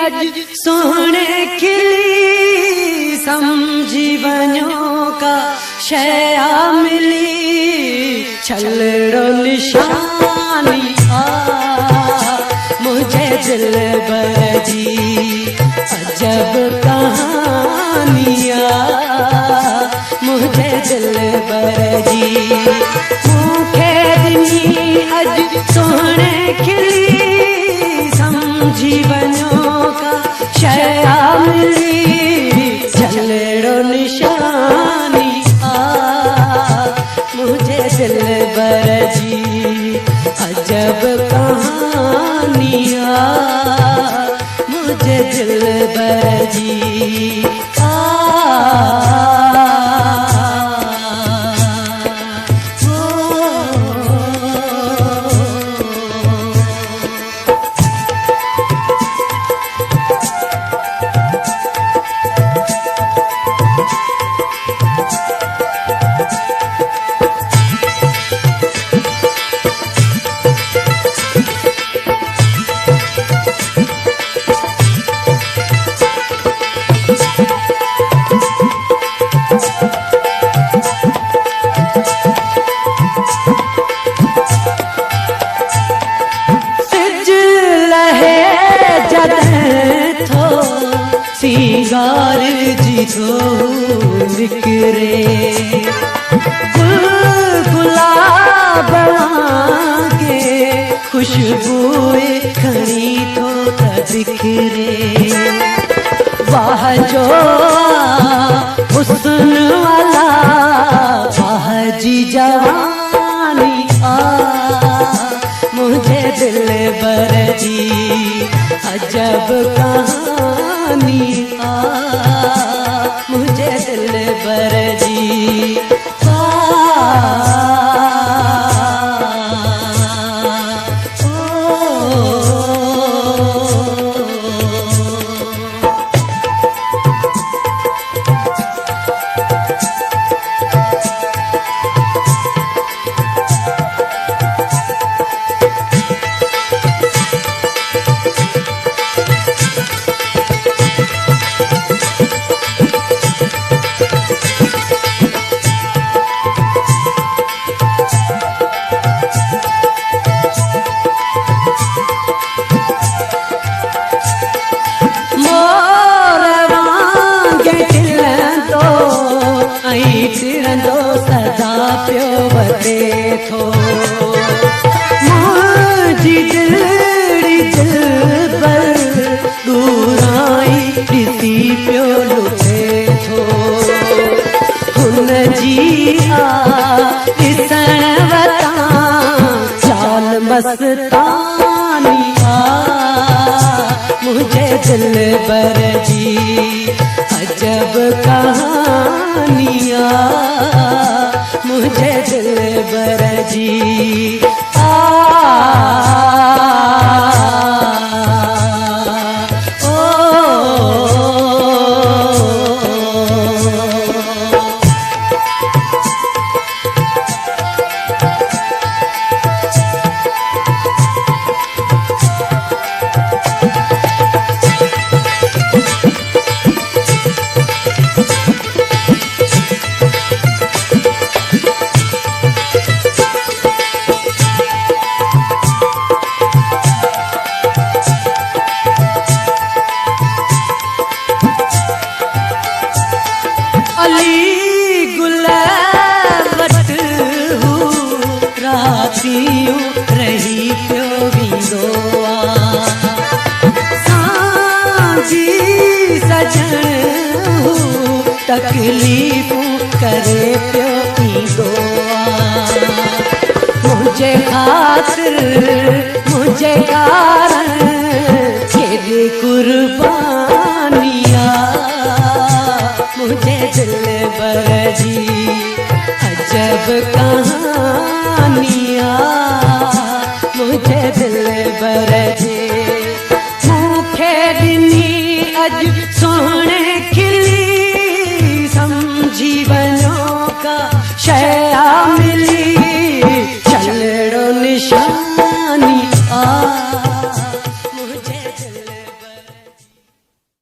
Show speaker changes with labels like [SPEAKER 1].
[SPEAKER 1] अज सोहणे खिली समझी वञो का शया मिली छलड़ो निशानी मुझे दिल बजी अजब कहानिया मुझे दिल बजी मूंखे दिनी अज सोहणे खिली समझी वञो का शया मिली छलड़ो निशानी मुझे दिल बजी अजब कहानिया मुझे दिल बजी सिंगार जी थो निकरे गुलाब के खुशबू खड़ी थो बिखरे वाह जो हुस्न वाला वाह जी जवानी मुझे दिल बरजी अजब कहानी मुझे दिल बरजी सदा प्यो बते थो मुझी दिलड़ी दिल पर दूराई ॾिसी पियो लुटे थो हुन जी ॾिसण वटां चाल मस्तानी मुझे दिल बरजी अजब कहानिया मुझे दिल बरजी रही पियो वींदो सांझी सजण तकलीफ़ूं करे पियो ईंदो मुझे ख़ातिर मुझे कारण केॾी कुर्बानिया मुझे दिल बरजी अजब कहानिया मुझे दिल बरजे मूंखे ॾिनी अज सोहणे खिली समझी वञो का शया